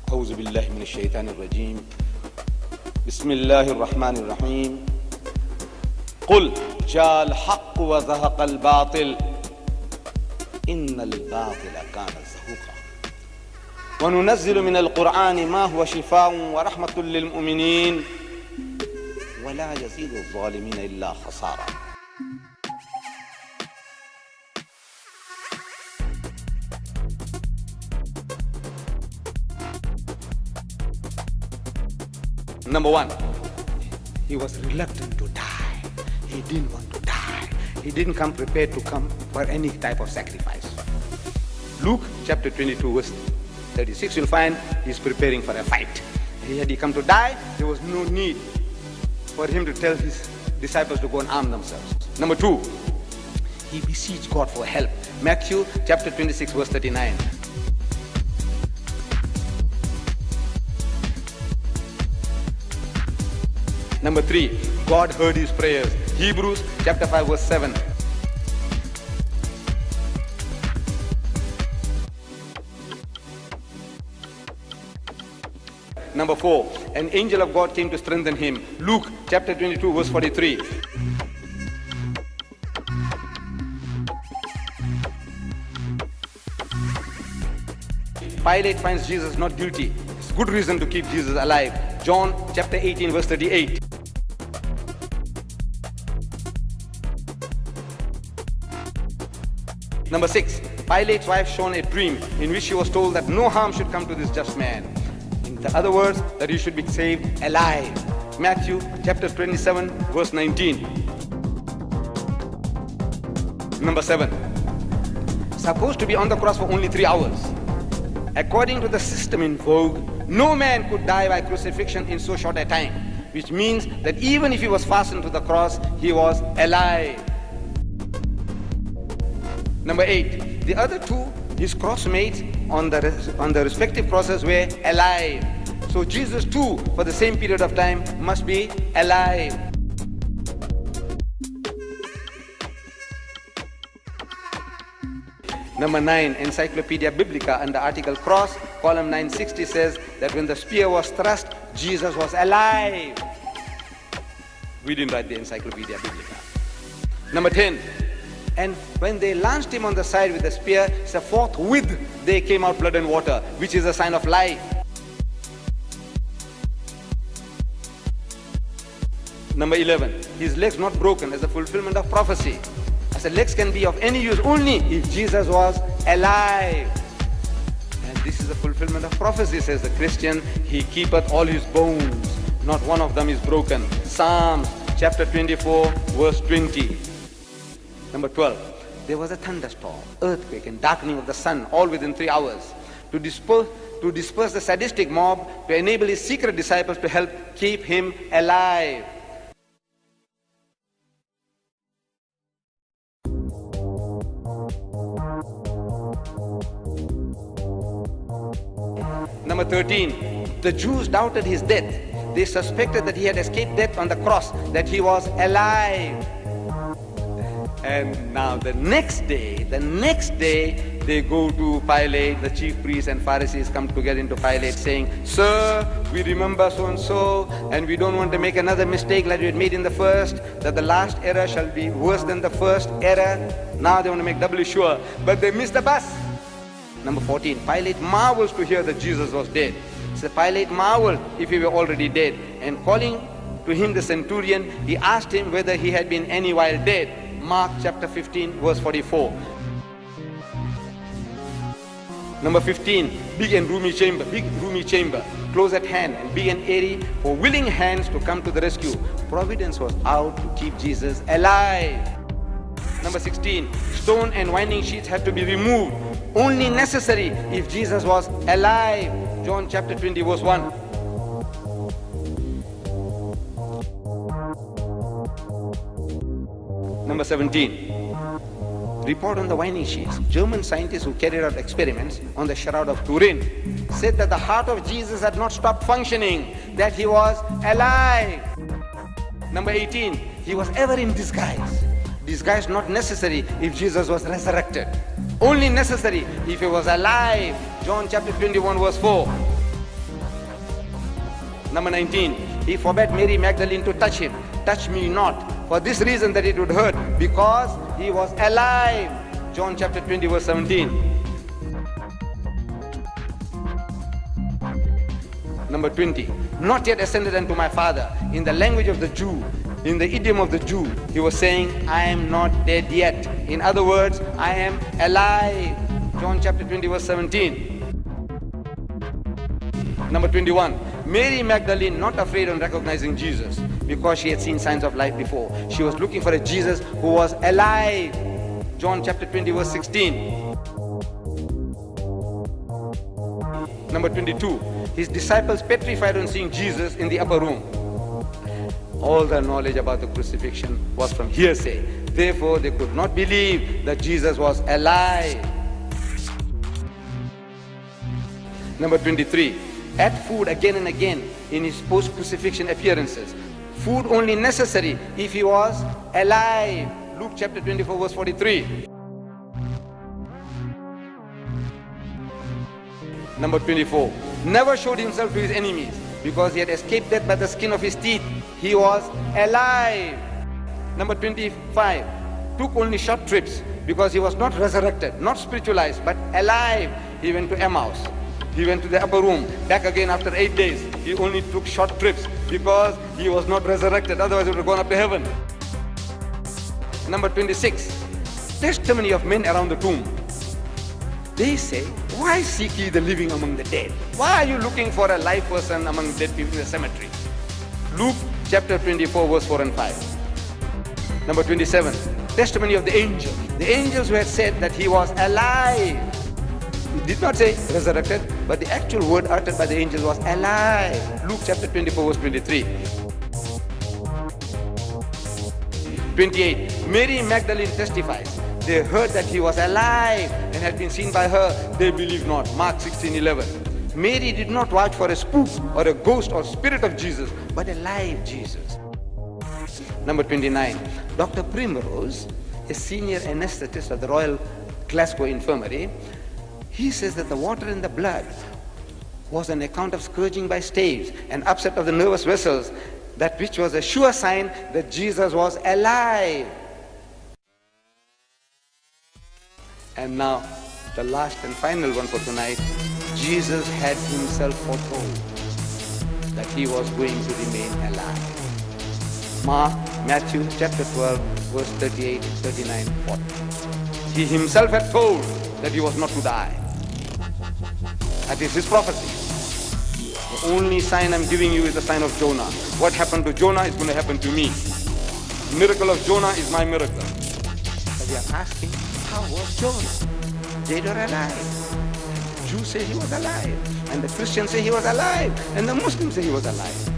أعوذ بالله من الشيطان الرجيم. بسم الله الرحمن الرحيم. قل جاء الحق وزهق الباطل إن الباطل كان زهوقا وننزل من القرآن ما هو شفاء ورحمة للمؤمنين ولا يزيد الظالمين إلا خسارا. Number one, he was reluctant to die. He didn't want to die. He didn't come prepared to come for any type of sacrifice. Luke chapter 22 verse 36, you'll find he's preparing for a fight. Had he come to die, there was no need for him to tell his disciples to go and arm themselves. Number two, he beseeched God for help. Matthew chapter 26 verse 39. Number three, God heard his prayers. Hebrews chapter 5 verse 7. Number four, an angel of God came to strengthen him. Luke chapter 22 verse 43. Pilate finds Jesus not guilty. It's good reason to keep Jesus alive. John chapter 18 verse 38. Number six, Pilate's wife shown a dream in which she was told that no harm should come to this just man. In other words, that he should be saved alive. Matthew chapter 27 verse 19. Number seven, supposed to be on the cross for only 3 hours. According to the system in vogue, no man could die by crucifixion in so short a time, which means that even if he was fastened to the cross, he was alive. Number eight, the other two, his crossmates on the respective crosses, were alive. So Jesus too, for the same period of time, must be alive. Number nine, Encyclopedia Biblica under article cross, column 960 says that when the spear was thrust, Jesus was alive. We didn't write the Encyclopedia Biblica. Number 10, and when they launched him on the side with the spear, so forthwith they came out blood and water, which is a sign of life. Number 11, his legs not broken as a fulfillment of prophecy. As the legs can be of any use only if Jesus was alive. And this is a fulfillment of prophecy, says the Christian. He keepeth all his bones, not one of them is broken. Psalms chapter 24 verse 20. Number 12, there was a thunderstorm, earthquake and darkening of the sun, all within 3 hours, to disperse the sadistic mob, to enable his secret disciples to help keep him alive. Number 13, the Jews doubted his death. They suspected that he had escaped death on the cross, that he was alive. And now the next day, they go to Pilate. The chief priests and Pharisees come to get into Pilate saying, "Sir, we remember so and so, and we don't want to make another mistake like we had made in the first, that the last error shall be worse than the first error." Now they want to make doubly sure, but they missed the bus. Number 14, Pilate marvels to hear that Jesus was dead. So Pilate marveled if he were already dead, and calling to him the centurion, he asked him whether he had been any while dead. Mark chapter 15 verse 44. Number 15, big roomy chamber, close at hand and big and airy, for willing hands to come to the rescue. Providence was out to keep Jesus alive. Number 16, stone and winding sheets had to be removed, only necessary if Jesus was alive. John chapter 20 verse 1. Number 17, report on the winding sheets. German scientists who carried out experiments on the Shroud of Turin said that the heart of Jesus had not stopped functioning, that he was alive. Number 18, he was ever in disguise. Disguise not necessary if Jesus was resurrected, only necessary if he was alive. John chapter 21 verse 4. Number 19, he forbade Mary Magdalene to touch him. Touch me not, for this reason that it would hurt, because he was alive. John chapter 20 verse 17. Number 20, not yet ascended unto my Father. In the language of the Jew, in the idiom of the Jew, he was saying, I am not dead yet. In other words, I am alive. John chapter 20 verse 17. Number 21, Mary Magdalene not afraid on recognizing Jesus because she had seen signs of life before. She was looking for a Jesus who was alive. John chapter 20 verse 16. Number 22, his disciples petrified on seeing Jesus in the upper room. All their knowledge about the crucifixion was from hearsay. Therefore, they could not believe that Jesus was alive. Number 23, ate food again and again in his post-crucifixion appearances. Food only necessary if he was alive. Luke chapter 24 verse 43. Number 24, never showed himself to his enemies because he had escaped death by the skin of his teeth. He was alive. Number 25, took only short trips because he was not resurrected, not spiritualized, but alive. He went to Emmaus. He went to the upper room, back again after 8 days. He only took short trips because he was not resurrected. Otherwise, he would have gone up to heaven. Number 26, testimony of men around the tomb. They say, why seek ye the living among the dead? Why are you looking for a live person among dead people in the cemetery? Luke chapter 24 verse 4 and 5. Number 27, testimony of the angels. The angels who had said that he was alive. He did not say resurrected, but the actual word uttered by the angels was alive. Luke chapter 24 verse 23. 28, Mary Magdalene testifies. They heard that he was alive and had been seen by her. They believed not. Mark 16:11. Mary did not watch for a spook or a ghost or spirit of Jesus, but a live Jesus. Number 29, Dr. Primrose, a senior anesthetist of the Royal Glasgow Infirmary, he says that the water in the blood was an account of scourging by staves and upset of the nervous vessels, that which was a sure sign that Jesus was alive. And now, the last and final one for tonight, Jesus had himself foretold that he was going to remain alive. Matthew chapter 12, verse 38, 39, 40. He himself had told that he was not to die. That is his prophecy. The only sign I'm giving you is the sign of Jonah. What happened to Jonah is going to happen to me. The miracle of Jonah is my miracle. But we are asking, how was Jonah? Dead or alive? Jews say he was alive, and the Christians say he was alive, and the Muslims say he was alive.